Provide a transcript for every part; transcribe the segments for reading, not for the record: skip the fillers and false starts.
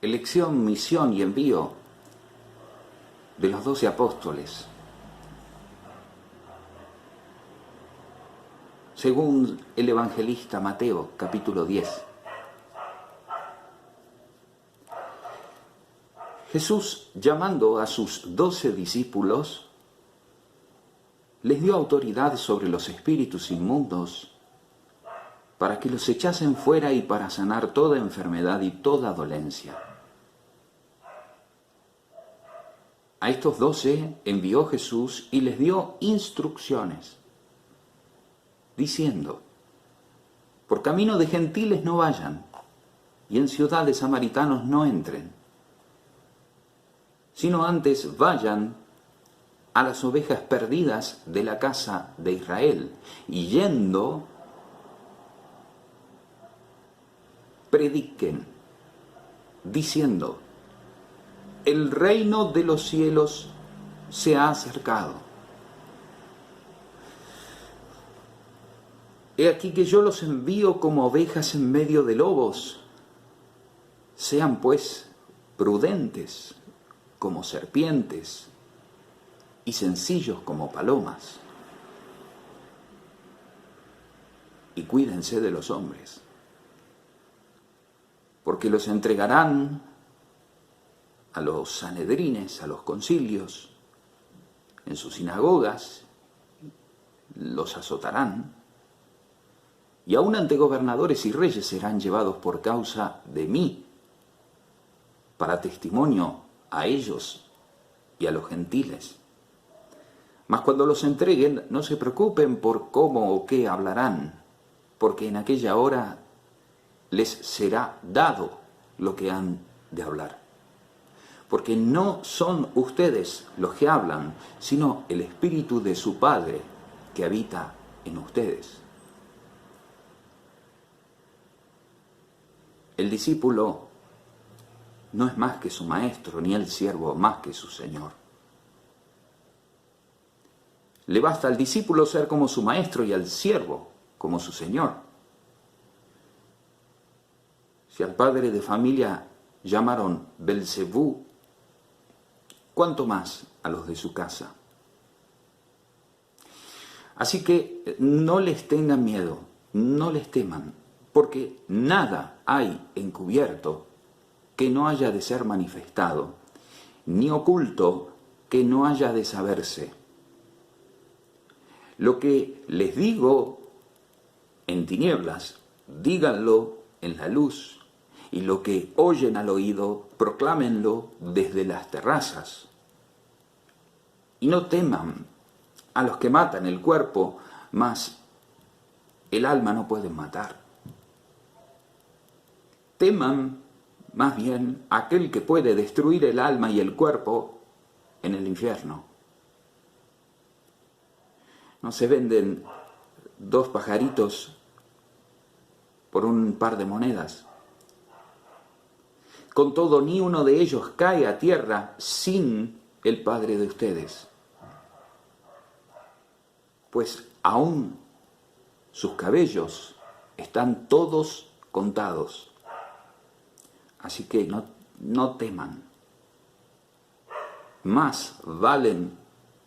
elección, misión y envío de los 12 apóstoles. Según el evangelista Mateo, capítulo 10. Jesús, llamando a sus 12 discípulos, les dio autoridad sobre los espíritus inmundos para que los echasen fuera y para sanar toda enfermedad y toda dolencia. A estos 12 envió Jesús y les dio instrucciones, diciendo: por camino de gentiles no vayan, y en ciudad de samaritanos no entren, sino antes vayan a las ovejas perdidas de la casa de Israel, y yendo, prediquen, diciendo: el reino de los cielos se ha acercado. He aquí que yo los envío como ovejas en medio de lobos. Sean pues prudentes como serpientes y sencillos como palomas. Y cuídense de los hombres, porque los entregarán a los sanedrines, a los concilios, en sus sinagogas, los azotarán, y aun ante gobernadores y reyes serán llevados por causa de mí, para testimonio a ellos y a los gentiles. Mas cuando los entreguen, no se preocupen por cómo o qué hablarán, porque en aquella hora les será dado lo que han de hablar. Porque no son ustedes los que hablan, sino el Espíritu de su Padre que habita en ustedes. El discípulo no es más que su maestro, ni el siervo más que su señor. Le basta al discípulo ser como su maestro y al siervo como su señor. Si al padre de familia llamaron Belcebú, ¿cuánto más a los de su casa? Así que no les tengan miedo, no les teman, porque nada hay encubierto que no haya de ser manifestado, ni oculto que no haya de saberse. Lo que les digo en tinieblas, díganlo en la luz, y lo que oyen al oído, proclámenlo desde las terrazas. Y no teman a los que matan el cuerpo, mas el alma no pueden matar. Teman más bien a aquel que puede destruir el alma y el cuerpo en el infierno. No se venden 2 pajaritos por un par de monedas. Con todo, ni uno de ellos cae a tierra sin el Padre de ustedes. Pues aún sus cabellos están todos contados. Así que no teman. Más valen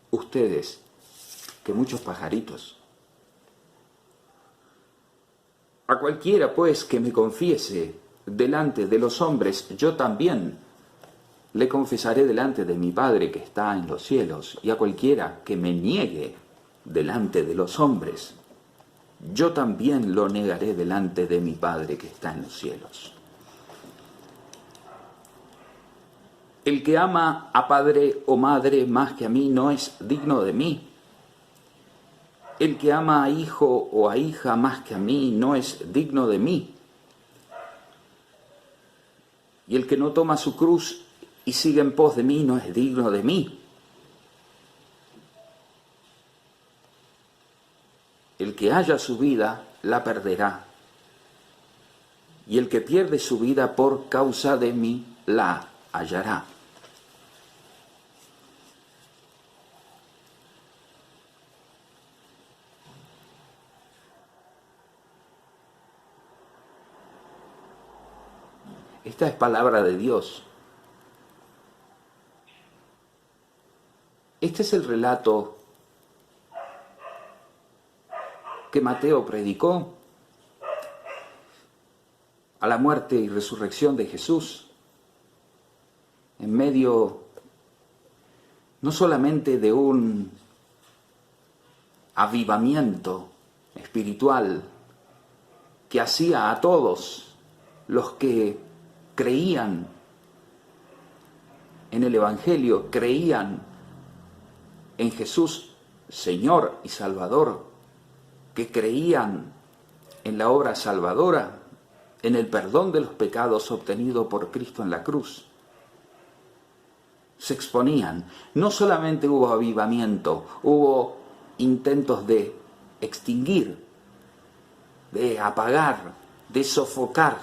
ustedes que muchos pajaritos. A cualquiera, pues, que me confiese delante de los hombres, yo también le confesaré delante de mi Padre que está en los cielos. Y a cualquiera que me niegue delante de los hombres, yo también lo negaré delante de mi Padre que está en los cielos. El que ama a padre o madre más que a mí no es digno de mí. El que ama a hijo o a hija más que a mí no es digno de mí. Y el que no toma su cruz y sigue en pos de mí no es digno de mí. El que haya su vida, la perderá. Y el que pierde su vida por causa de mí, la hallará. Esta es palabra de Dios. Este es el relato que Mateo predicó a la muerte y resurrección de Jesús, en medio no solamente de un avivamiento espiritual que hacía a todos los que creían en el Evangelio, creían en Jesús, Señor y Salvador, que creían en la obra salvadora, en el perdón de los pecados obtenido por Cristo en la cruz. Se exponían. No solamente hubo avivamiento, hubo intentos de extinguir, de apagar, de sofocar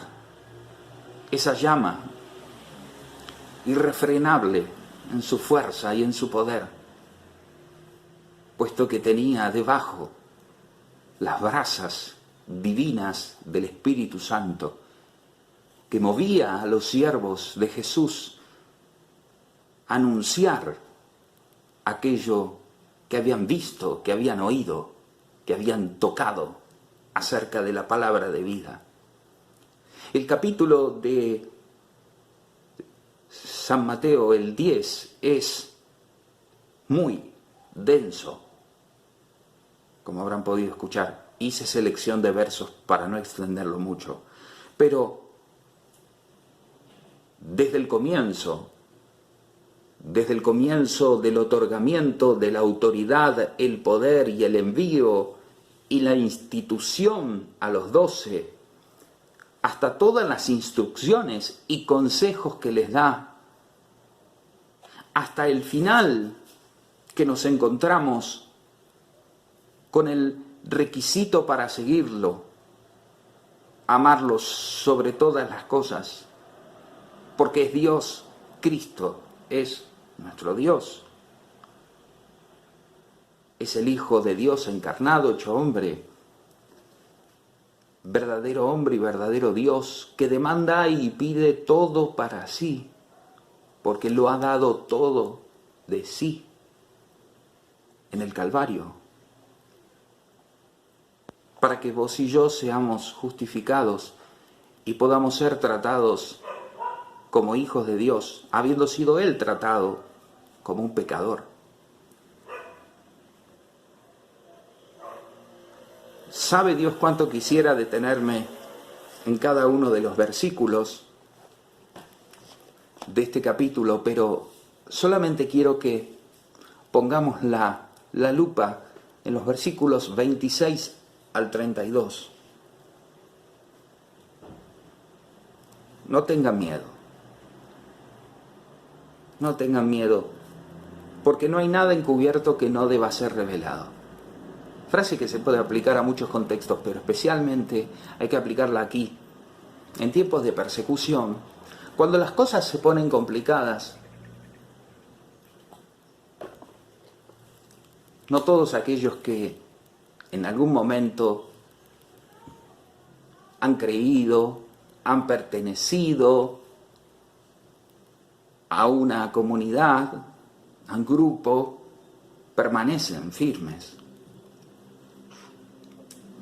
esa llama irrefrenable en su fuerza y en su poder, puesto que tenía debajo las brasas divinas del Espíritu Santo, que movía a los siervos de Jesús a anunciar aquello que habían visto, que habían oído, que habían tocado acerca de la palabra de vida. El capítulo de San Mateo, el 10, es muy denso, como habrán podido escuchar. Hice selección de versos para no extenderlo mucho, pero desde el comienzo del otorgamiento de la autoridad, el poder y el envío y la institución a los 12, hasta todas las instrucciones y consejos que les da, hasta el final que nos encontramos con el requisito para seguirlo, amarlo sobre todas las cosas, porque es Dios, Cristo es nuestro Dios. Es el Hijo de Dios encarnado, hecho hombre, verdadero hombre y verdadero Dios, que demanda y pide todo para sí, porque lo ha dado todo de sí en el Calvario, para que vos y yo seamos justificados y podamos ser tratados como hijos de Dios, habiendo sido Él tratado como un pecador. Sabe Dios cuánto quisiera detenerme en cada uno de los versículos de este capítulo, pero solamente quiero que pongamos la lupa en los versículos 26 al 32. No tengan miedo. No tengan miedo, porque no hay nada encubierto que no deba ser revelado. Frase que se puede aplicar a muchos contextos, pero especialmente hay que aplicarla aquí, en tiempos de persecución, cuando las cosas se ponen complicadas. No todos aquellos que en algún momento han creído, han pertenecido a una comunidad, a un grupo, permanecen firmes.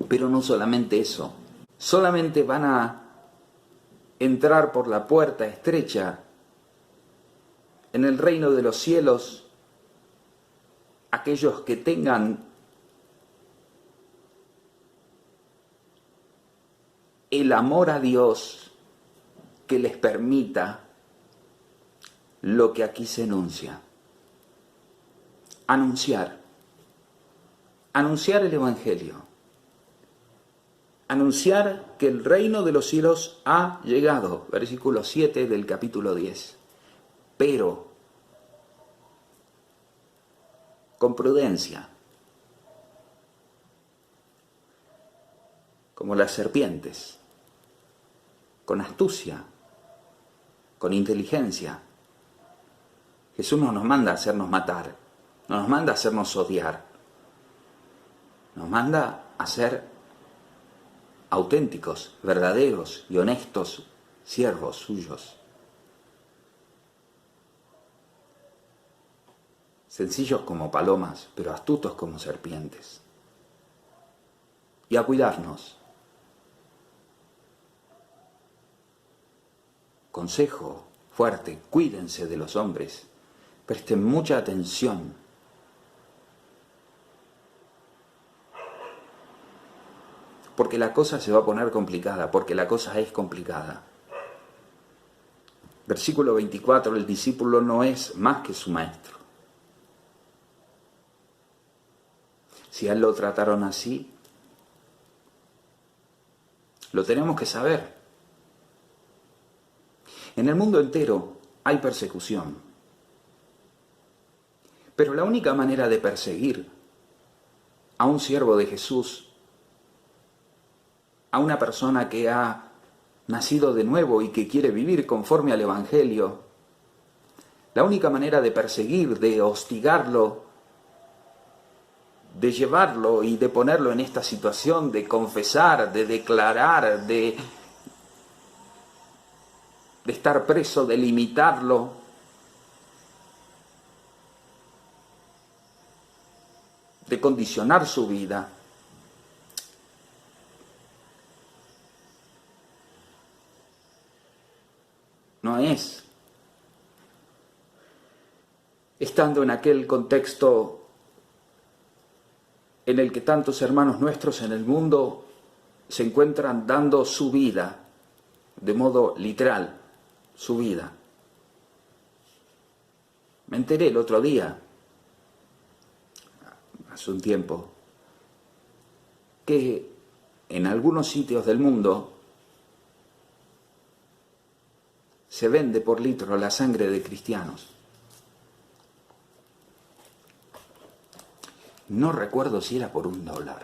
Pero no solamente eso, solamente van a entrar por la puerta estrecha en el reino de los cielos aquellos que tengan el amor a Dios que les permita lo que aquí se enuncia. Anunciar el Evangelio. Anunciar que el reino de los cielos ha llegado. Versículo 7 del capítulo 10. Pero con prudencia, como las serpientes, con astucia, con inteligencia. Jesús no nos manda a hacernos matar, no nos manda a hacernos odiar, nos manda a ser auténticos, verdaderos y honestos siervos suyos, sencillos como palomas, pero astutos como serpientes. Y a cuidarnos. Consejo fuerte, cuídense de los hombres, presten mucha atención. Porque la cosa se va a poner complicada, porque la cosa es complicada. Versículo 24, el discípulo no es más que su maestro. Si a él lo trataron así, lo tenemos que saber. En el mundo entero hay persecución. Pero la única manera de perseguir a un siervo de Jesús, a una persona que ha nacido de nuevo y que quiere vivir conforme al Evangelio, la única manera de perseguir, de hostigarlo, de llevarlo y de ponerlo en esta situación, de confesar, de declarar, de estar preso, de limitarlo, de condicionar su vida, no es estando en aquel contexto en el que tantos hermanos nuestros en el mundo se encuentran dando su vida, de modo literal, su vida. Me enteré el otro día, hace un tiempo, que en algunos sitios del mundo se vende por litro la sangre de cristianos. No recuerdo si era por $1.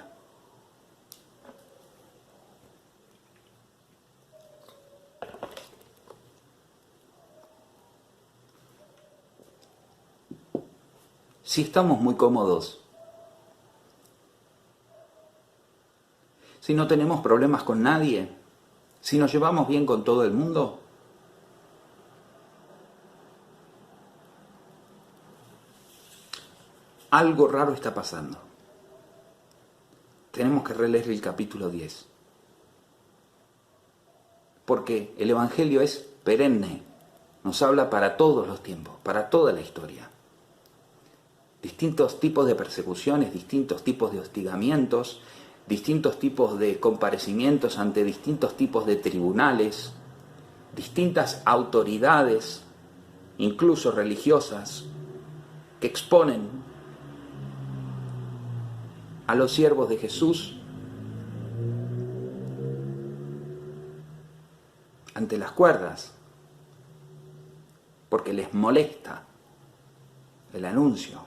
Si estamos muy cómodos, si no tenemos problemas con nadie, si nos llevamos bien con todo el mundo, algo raro está pasando. Tenemos que releer el capítulo 10. Porque el Evangelio es perenne, nos habla para todos los tiempos, para toda la historia. Distintos tipos de persecuciones, distintos tipos de hostigamientos, distintos tipos de comparecimientos ante distintos tipos de tribunales, distintas autoridades, incluso religiosas, que exponen a los siervos de Jesús ante las cuerdas, porque les molesta el anuncio.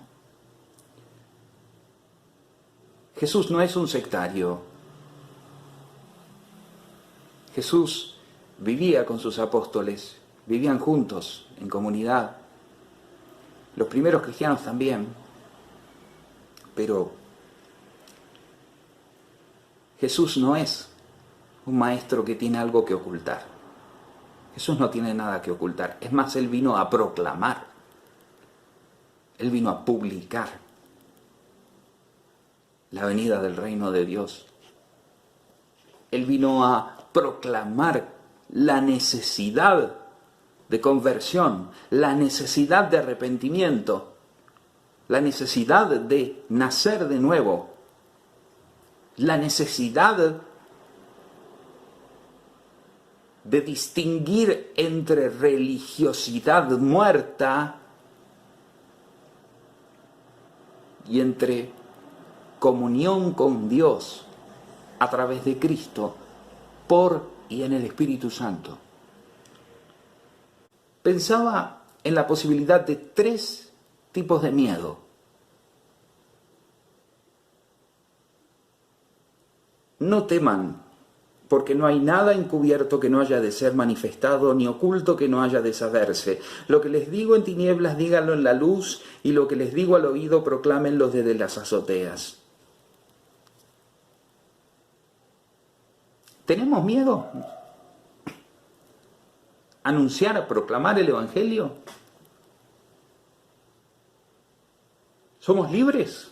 Jesús no es un sectario. Jesús vivía con sus apóstoles, vivían juntos, en comunidad. Los primeros cristianos también. Pero Jesús no es un maestro que tiene algo que ocultar. Jesús no tiene nada que ocultar. Es más, Él vino a proclamar. Él vino a publicar la venida del reino de Dios. Él vino a proclamar la necesidad de conversión, la necesidad de arrepentimiento, la necesidad de nacer de nuevo, la necesidad de distinguir entre religiosidad muerta y entre comunión con Dios a través de Cristo, por y en el Espíritu Santo. Pensaba en la posibilidad de 3 tipos de miedo. No teman, porque no hay nada encubierto que no haya de ser manifestado, ni oculto que no haya de saberse. Lo que les digo en tinieblas, díganlo en la luz, y lo que les digo al oído, proclámenlo desde las azoteas. ¿Tenemos miedo? anunciar, proclamar el Evangelio? ¿Somos libres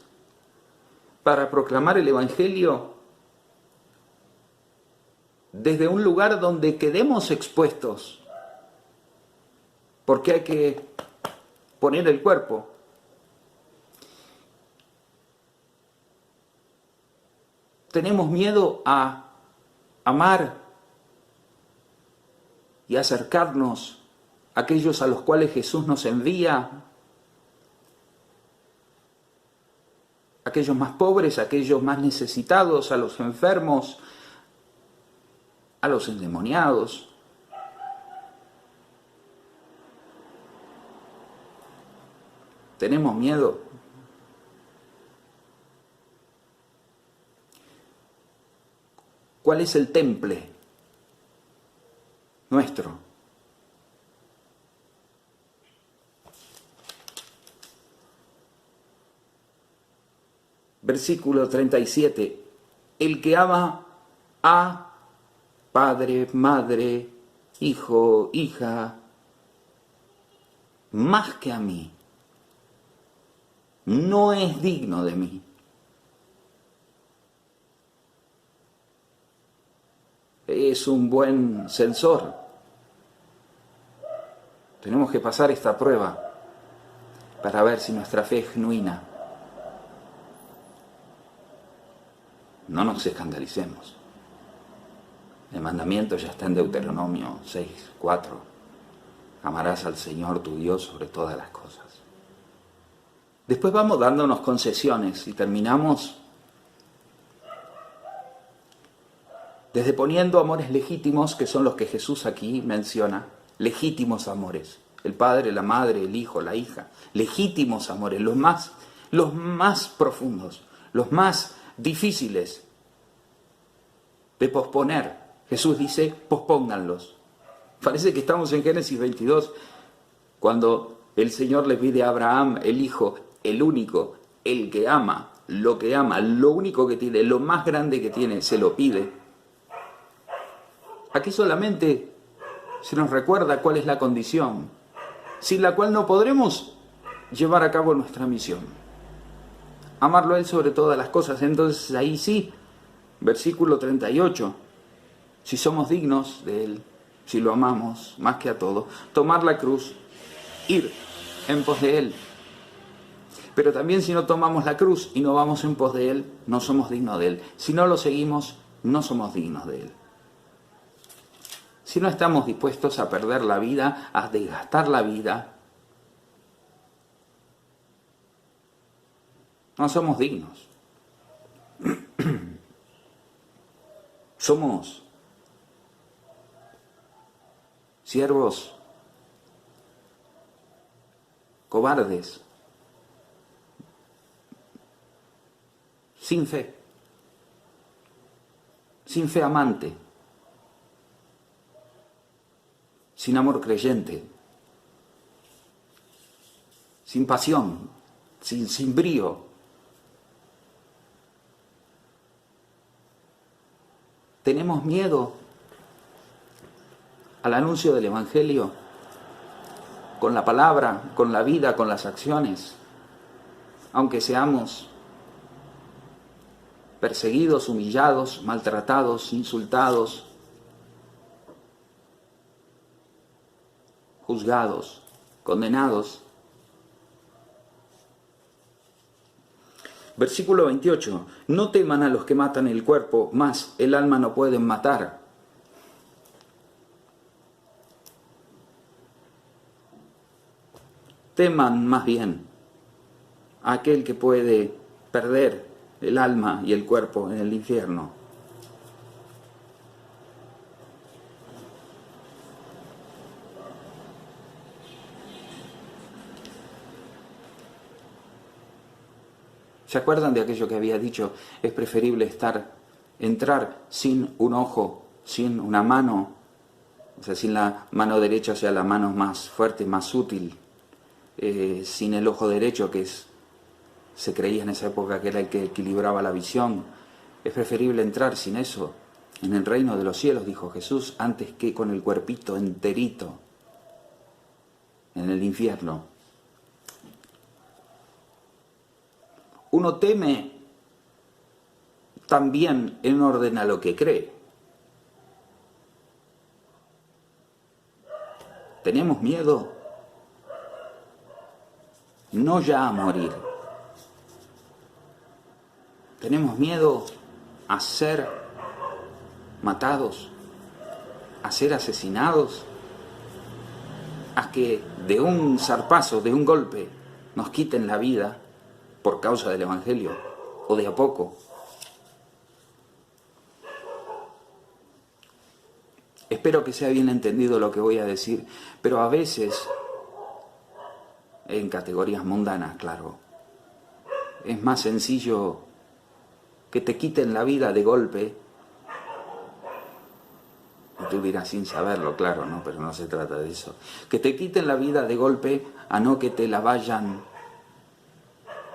para proclamar el Evangelio desde un lugar donde quedemos expuestos? Porque hay que poner el cuerpo. Tenemos miedo a amar y acercarnos a aquellos a los cuales Jesús nos envía, aquellos más pobres, aquellos más necesitados, a los enfermos, a los endemoniados. ¿Tenemos miedo? ¿Cuál es el temple nuestro? Versículo 37. El que ama a padre, madre, hijo, hija, más que a mí, no es digno de mí. Es un buen censor. Tenemos que pasar esta prueba para ver si nuestra fe es genuina. No nos escandalicemos. El mandamiento ya está en Deuteronomio 6:4. Amarás al Señor tu Dios sobre todas las cosas. Después vamos dándonos concesiones y terminamos desde poniendo amores legítimos, que son los que Jesús aquí menciona, legítimos amores, el padre, la madre, el hijo, la hija, legítimos amores, los más profundos, los más difíciles de posponer. Jesús dice, pospónganlos. Parece que estamos en Génesis 22, cuando el Señor le pide a Abraham, el hijo, el único, el que ama, lo único que tiene, lo más grande que tiene, se lo pide. Aquí solamente se nos recuerda cuál es la condición, sin la cual no podremos llevar a cabo nuestra misión. Amarlo a Él sobre todas las cosas. Entonces ahí sí, versículo 38, si somos dignos de Él, si lo amamos más que a todo, tomar la cruz, ir en pos de Él. Pero también si no tomamos la cruz y no vamos en pos de Él, no somos dignos de Él. Si no lo seguimos, no somos dignos de Él. Si no estamos dispuestos a perder la vida, a desgastar la vida, no somos dignos. Somos siervos cobardes, sin fe amante, sin amor creyente, sin pasión, sin brío. Tenemos miedo al anuncio del Evangelio, con la palabra, con la vida, con las acciones, aunque seamos perseguidos, humillados, maltratados, insultados, juzgados, condenados. Versículo 28. No teman a los que matan el cuerpo, mas el alma no pueden matar. Teman más bien a aquel que puede perder el alma y el cuerpo en el infierno. ¿Se acuerdan de aquello que había dicho? Es preferible entrar sin un ojo, sin una mano, o sea, sin la mano derecha, o sea, la mano más fuerte, más útil, sin el ojo derecho, se creía en esa época que era el que equilibraba la visión. Es preferible entrar sin eso en el reino de los cielos, dijo Jesús, antes que con el cuerpito enterito en el infierno. Uno teme también en orden a lo que cree. Tenemos miedo no ya a morir. Tenemos miedo a ser matados, a ser asesinados, a que de un zarpazo, de un golpe, nos quiten la vida por causa del Evangelio, o de a poco. Espero que sea bien entendido lo que voy a decir, pero a veces, en categorías mundanas, claro, es más sencillo que te quiten la vida de golpe. Y tú dirás sin saberlo, claro, ¿no? Pero no se trata de eso. Que te quiten la vida de golpe a no que te la vayan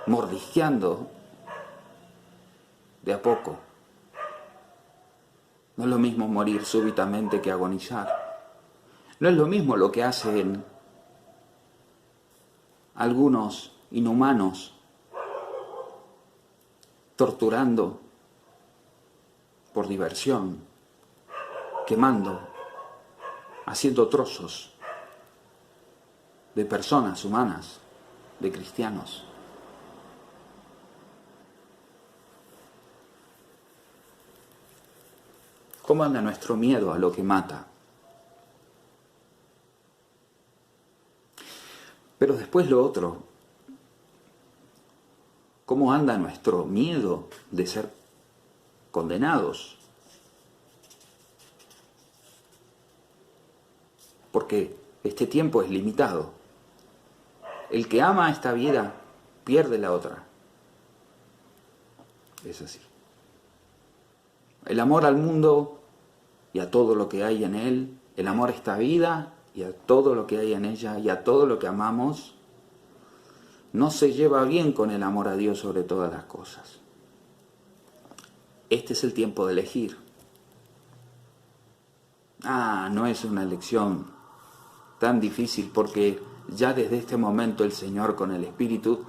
mordisqueando de a poco. No es lo mismo morir súbitamente que agonizar. No es lo mismo lo que hacen algunos inhumanos torturando por diversión, quemando, haciendo trozos de personas humanas, de cristianos. ¿Cómo anda nuestro miedo a lo que mata? Pero después lo otro, ¿cómo anda nuestro miedo de ser condenados? Porque este tiempo es limitado. El que ama esta vida pierde la otra. Es así. El amor al mundo y a todo lo que hay en él, el amor a esta vida y a todo lo que hay en ella y a todo lo que amamos, no se lleva bien con el amor a Dios sobre todas las cosas. Este es el tiempo de elegir. No es una elección tan difícil porque ya desde este momento el Señor con el Espíritu,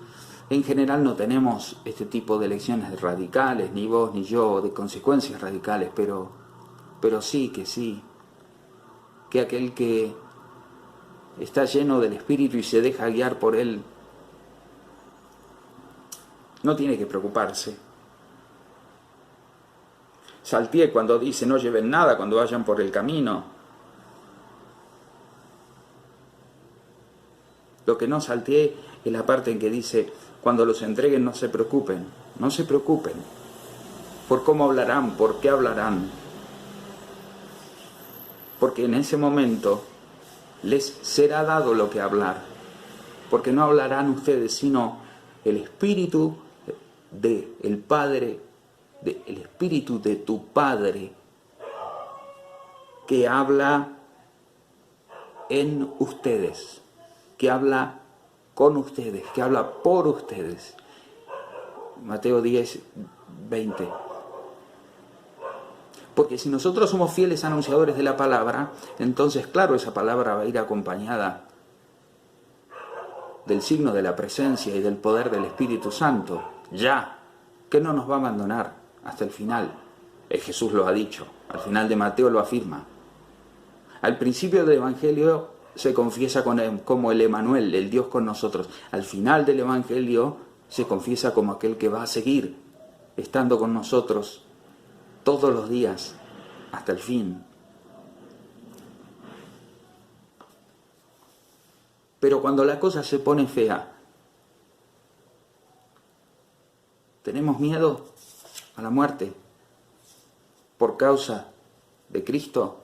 en general no tenemos este tipo de elecciones radicales, ni vos ni yo, de consecuencias radicales, pero sí, que aquel que está lleno del Espíritu y se deja guiar por Él, no tiene que preocuparse. Saltié cuando dice no lleven nada cuando vayan por el camino. Lo que no salteé es la parte en que dice cuando los entreguen no se preocupen. No se preocupen por cómo hablarán, por qué hablarán. Porque en ese momento les será dado lo que hablar. Porque no hablarán ustedes, sino el Espíritu del Padre, el Espíritu de tu Padre, que habla en ustedes, que habla con ustedes, que habla por ustedes. Mateo 10, 20. Porque si nosotros somos fieles anunciadores de la palabra, entonces claro, esa palabra va a ir acompañada del signo de la presencia y del poder del Espíritu Santo, ya, que no nos va a abandonar hasta el final. Jesús lo ha dicho, al final de Mateo lo afirma. Al principio del Evangelio se confiesa como el Emanuel, el Dios con nosotros. Al final del Evangelio se confiesa como aquel que va a seguir estando con nosotros todos los días hasta el fin. Pero cuando la cosa se pone fea, tenemos miedo a la muerte por causa de Cristo.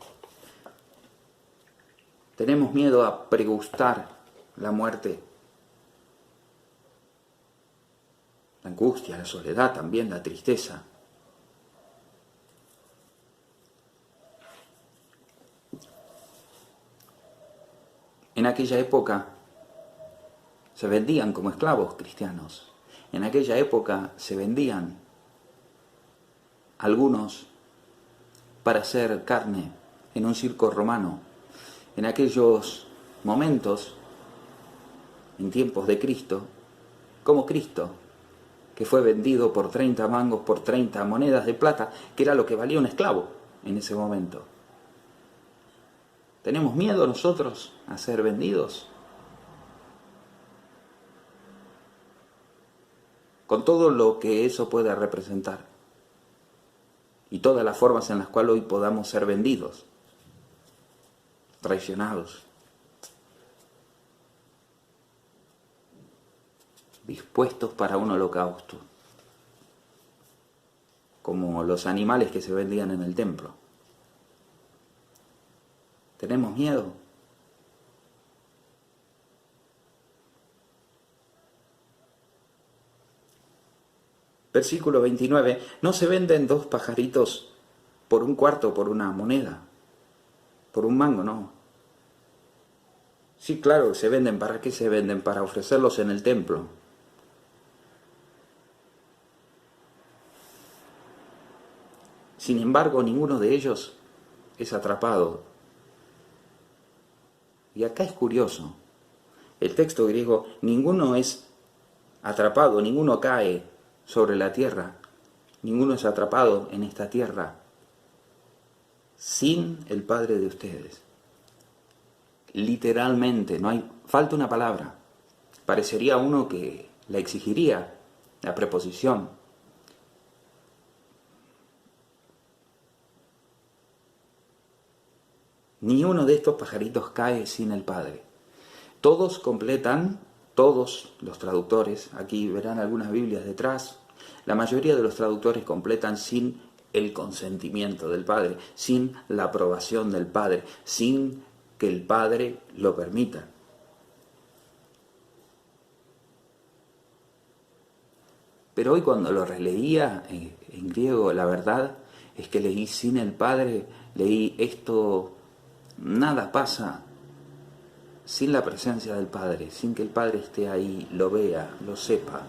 Tenemos miedo a pregustar la muerte, la angustia, la soledad, también la tristeza. En aquella época se vendían como esclavos cristianos. En aquella época se vendían algunos para hacer carne en un circo romano. En aquellos momentos en tiempos de Cristo, como Cristo, que fue vendido por 30 mangos, por 30 monedas de plata, que era lo que valía un esclavo en ese momento. ¿Tenemos miedo nosotros a ser vendidos? Con todo lo que eso puede representar y todas las formas en las cuales hoy podamos ser vendidos, traicionados, dispuestos para un holocausto, como los animales que se vendían en el templo. ¿Tenemos miedo? Versículo 29. No se venden 2 pajaritos por un cuarto, por una moneda, por un mango, no. Sí, claro, se venden. ¿Para qué se venden? Para ofrecerlos en el templo. Sin embargo, ninguno de ellos es atrapado. Y acá es curioso. El texto griego, ninguno es atrapado, ninguno cae sobre la tierra, ninguno es atrapado en esta tierra sin el Padre de ustedes. Literalmente, no hay, falta una palabra. Parecería uno que la exigiría, la preposición. Ni uno de estos pajaritos cae sin el Padre. Todos completan, todos los traductores, aquí verán algunas Biblias detrás, la mayoría de los traductores completan sin el consentimiento del Padre, sin la aprobación del Padre, sin que el Padre lo permita. Pero hoy cuando lo releía en griego, la verdad es que leí sin el Padre, leí esto, nada pasa sin la presencia del Padre, sin que el Padre esté ahí, lo vea, lo sepa.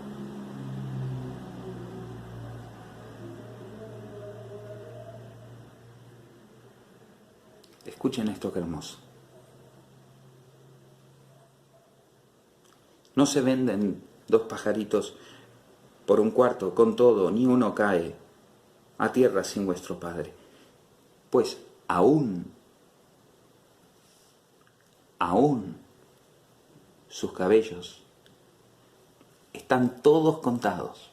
Escuchen esto que hermoso. No se venden 2 pajaritos por un cuarto, con todo, ni uno cae a tierra sin vuestro Padre. Pues aún sus cabellos están todos contados.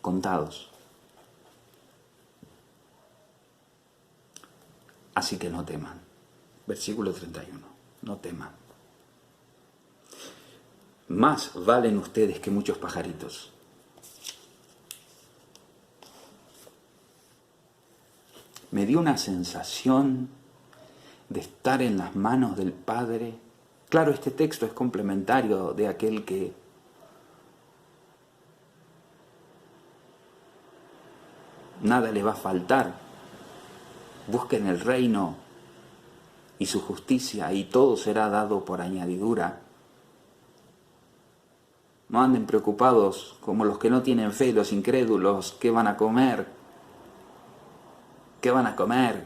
Contados. Así que no teman. Versículo 31. No teman. Más valen ustedes que muchos pajaritos. Me dio una sensación de estar en las manos del Padre. Claro, este texto es complementario de aquel que nada le va a faltar. Busquen el reino y su justicia y todo será dado por añadidura. No anden preocupados como los que no tienen fe, los incrédulos, ¿qué van a comer? ¿Qué van a comer?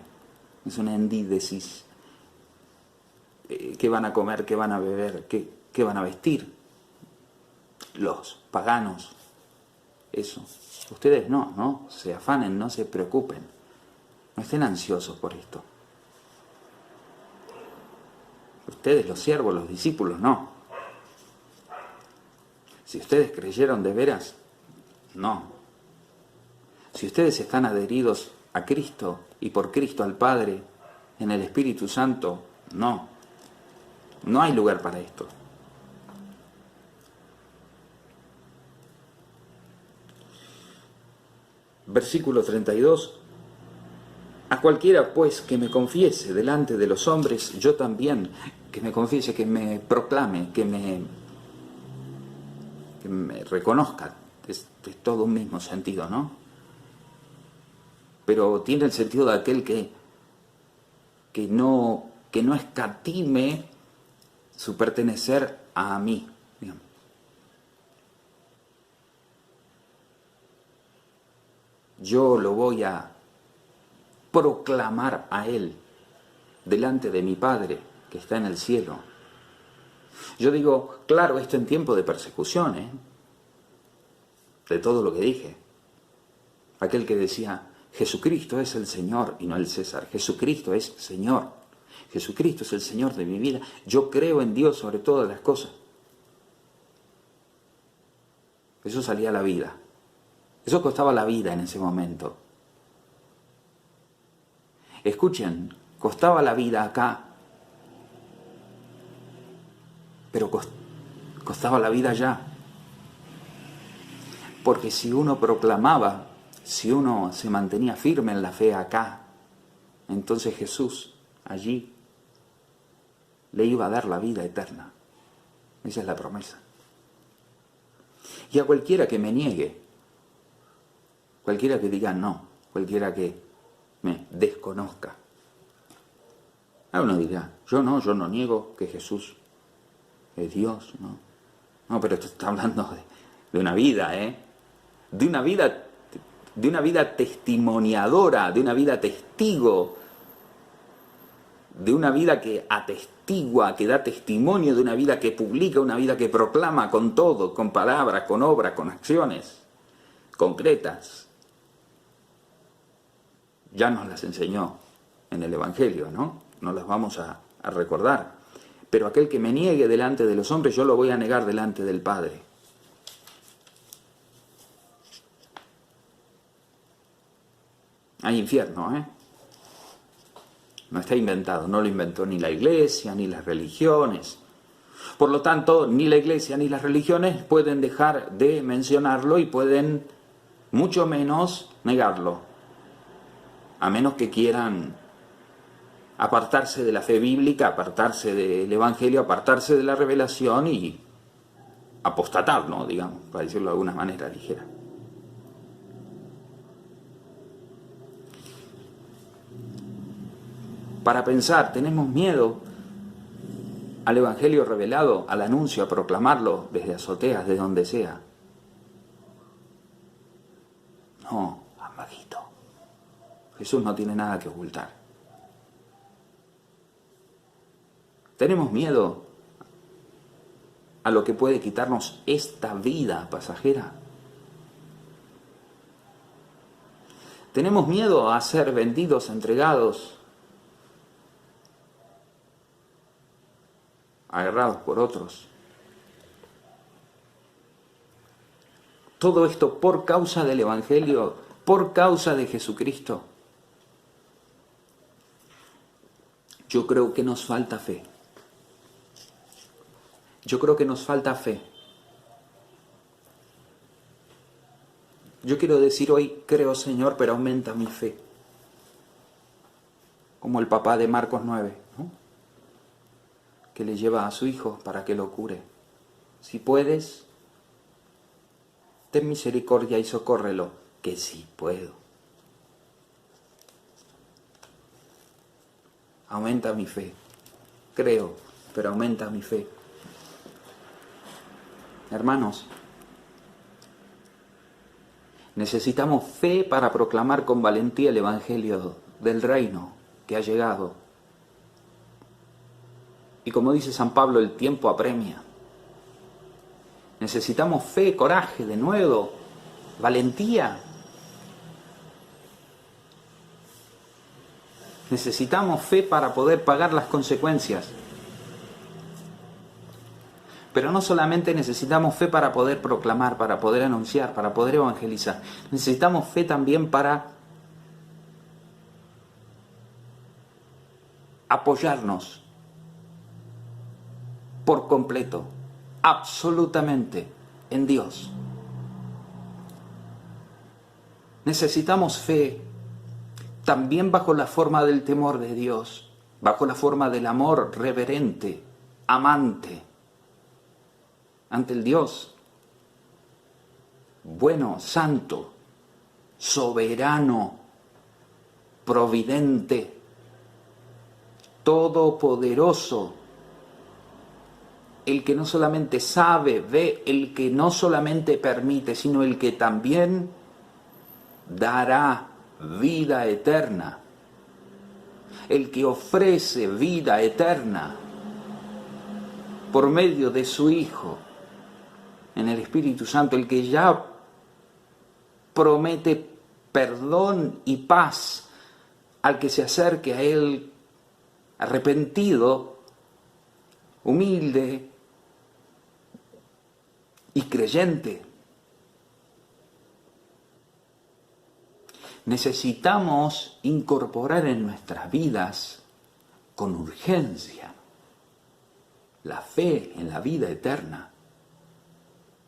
Es una endídesis. ¿Qué van a comer? ¿Qué van a beber? ¿Qué van a vestir? Los paganos. Eso. Ustedes no se afanen, no se preocupen. No estén ansiosos por esto. Ustedes, los siervos, los discípulos, no. Si ustedes creyeron de veras, no. Si ustedes están adheridos a Cristo y por Cristo al Padre, en el Espíritu Santo, no. No hay lugar para esto. Versículo 32. A cualquiera, pues, que me confiese delante de los hombres, yo también, que me confiese, que me proclame, que me reconozca. Es todo un mismo sentido, ¿no? Pero tiene el sentido de aquel que no escatime su pertenecer a mí. Bien. Yo lo voy a proclamar a Él. delante de mi Padre que está en el cielo. Yo digo, claro, esto en tiempo de persecución, de todo lo que dije. Aquel que decía, Jesucristo es el Señor y no el César. Jesucristo es Señor. Jesucristo es el Señor de mi vida. Yo creo en Dios sobre todas las cosas. Eso salía a la vida. Eso costaba la vida en ese momento. Escuchen, costaba la vida acá, pero costaba la vida allá. Porque si uno proclamaba, si uno se mantenía firme en la fe acá, entonces Jesús allí le iba a dar la vida eterna. Esa es la promesa. Y a cualquiera que me niegue, cualquiera que diga no, cualquiera que me desconozca, a uno dirá, yo no niego que Jesús es Dios, ¿no? No, pero esto está hablando de una vida, de una vida testimoniadora, de una vida testigo, de una vida que atestigua, que da testimonio, de una vida que publica, una vida que proclama con todo, con palabras, con obras, con acciones concretas. Ya nos las enseñó en el Evangelio, ¿no? Nos las vamos a recordar. Pero aquel que me niegue delante de los hombres, yo lo voy a negar delante del Padre. Hay infierno, No está inventado, no lo inventó ni la Iglesia, ni las religiones. Por lo tanto, ni la Iglesia ni las religiones pueden dejar de mencionarlo y pueden mucho menos negarlo. A menos que quieran apartarse de la fe bíblica, apartarse del Evangelio, apartarse de la revelación y apostatar, ¿no? Digamos, para decirlo de alguna manera ligera. Para pensar, tenemos miedo al Evangelio revelado, al anuncio, a proclamarlo desde azoteas, de donde sea. No, amiguito. Jesús no tiene nada que ocultar. Tenemos miedo a lo que puede quitarnos esta vida pasajera. Tenemos miedo a ser vendidos, entregados, agarrados por otros. Todo esto por causa del Evangelio, por causa de Jesucristo. Yo creo que nos falta fe. Yo creo que nos falta fe. Yo quiero decir hoy, creo Señor, pero aumenta mi fe. Como el papá de Marcos 9, ¿no? Que le lleva a su hijo para que lo cure. Si puedes, ten misericordia y socórrelo, que sí puedo. Aumenta mi fe. Creo, pero aumenta mi fe. Hermanos, necesitamos fe para proclamar con valentía el Evangelio del reino que ha llegado. Y como dice San Pablo, el tiempo apremia. Necesitamos fe, coraje, de nuevo, valentía. Necesitamos fe para poder pagar las consecuencias. Pero no solamente necesitamos fe para poder proclamar, para poder anunciar, para poder evangelizar. Necesitamos fe también para apoyarnos por completo, absolutamente, en Dios. Necesitamos fe también bajo la forma del temor de Dios, bajo la forma del amor reverente, amante, ante el Dios bueno, santo, soberano, providente, todopoderoso, el que no solamente sabe, ve, el que no solamente permite, sino el que también dará vida eterna. el que ofrece vida eterna por medio de su Hijo en el Espíritu Santo, el que ya promete perdón y paz al que se acerque a Él arrepentido, humilde y creyente. Necesitamos incorporar en nuestras vidas con urgencia la fe en la vida eterna,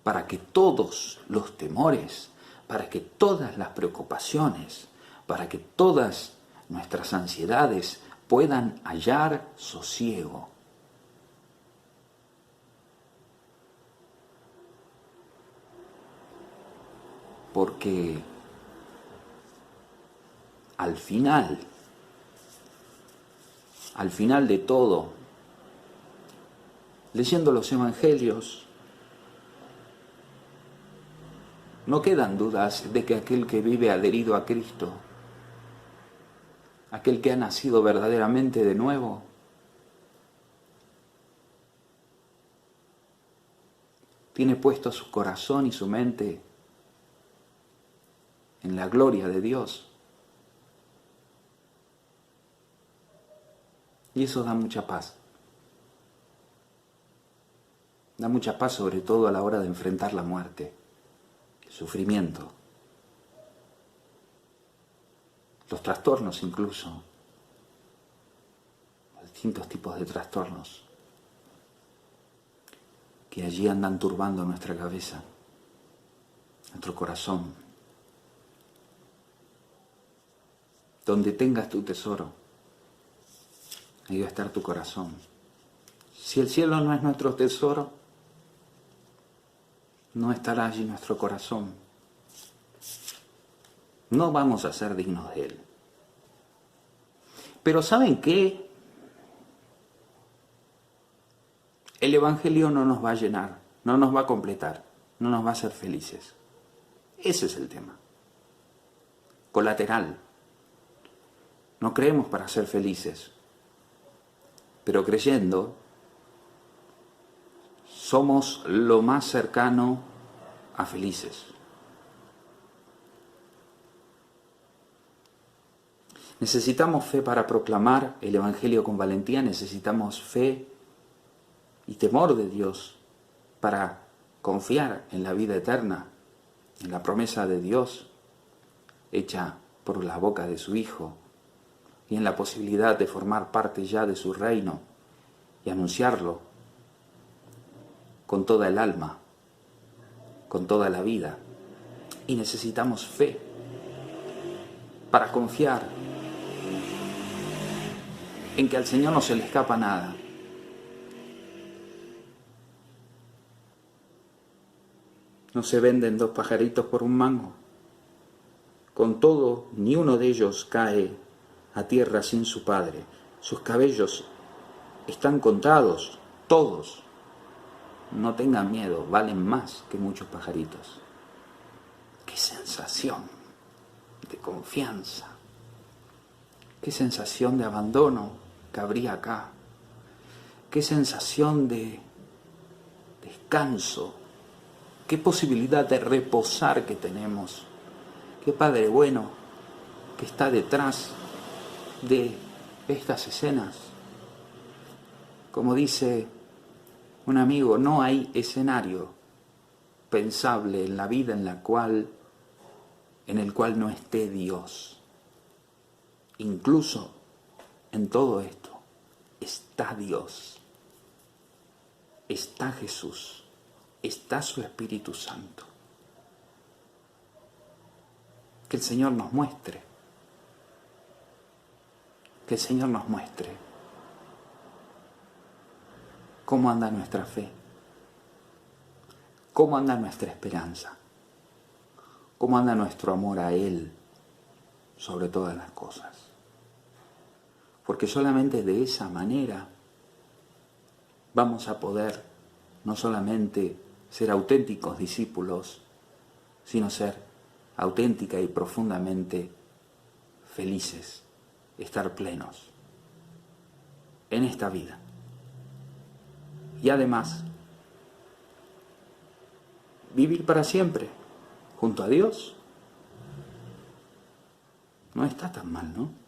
para que todos los temores, para que todas las preocupaciones, para que todas nuestras ansiedades puedan hallar sosiego. Porque al final de todo, leyendo los evangelios, no quedan dudas de que aquel que vive adherido a Cristo, aquel que ha nacido verdaderamente de nuevo, tiene puesto su corazón y su mente en la gloria de Dios. Y eso da mucha paz. Da mucha paz sobre todo a la hora de enfrentar la muerte, el sufrimiento, los trastornos incluso, distintos tipos de trastornos que allí andan turbando nuestra cabeza, nuestro corazón. Donde tengas tu tesoro, ahí va a estar tu corazón. Si el cielo no es nuestro tesoro, no estará allí nuestro corazón. No vamos a ser dignos de Él. Pero ¿saben qué? El Evangelio no nos va a llenar, no nos va a completar, no nos va a hacer felices. Ese es el tema. Colateral. No creemos para ser felices, pero creyendo somos lo más cercano a felices. Necesitamos fe para proclamar el Evangelio con valentía, necesitamos fe y temor de Dios para confiar en la vida eterna, en la promesa de Dios hecha por la boca de su Hijo, y en la posibilidad de formar parte ya de su reino y anunciarlo con toda el alma, con toda la vida. Y necesitamos fe para confiar en que al Señor no se le escapa nada. No se venden 2 pajaritos por un mango. Con todo, ni uno de ellos cae a tierra sin su padre. Sus cabellos están contados, todos. No tengan miedo, valen más que muchos pajaritos. ¡Qué sensación de confianza! ¡Qué sensación de abandono que habría acá! ¡Qué sensación de descanso! ¡Qué posibilidad de reposar que tenemos! ¡Qué Padre bueno que está detrás de estas escenas! Como dice un amigo, no hay escenario pensable en la vida en el cual no esté Dios. Incluso en todo esto está Dios, está Jesús, está su Espíritu Santo. Que el Señor nos muestre, que el Señor nos muestre cómo anda nuestra fe, cómo anda nuestra esperanza, cómo anda nuestro amor a Él sobre todas las cosas. Porque solamente de esa manera vamos a poder no solamente ser auténticos discípulos, sino ser auténtica y profundamente felices, estar plenos. en esta vida. Y además, vivir para siempre junto a Dios no está tan mal, ¿no?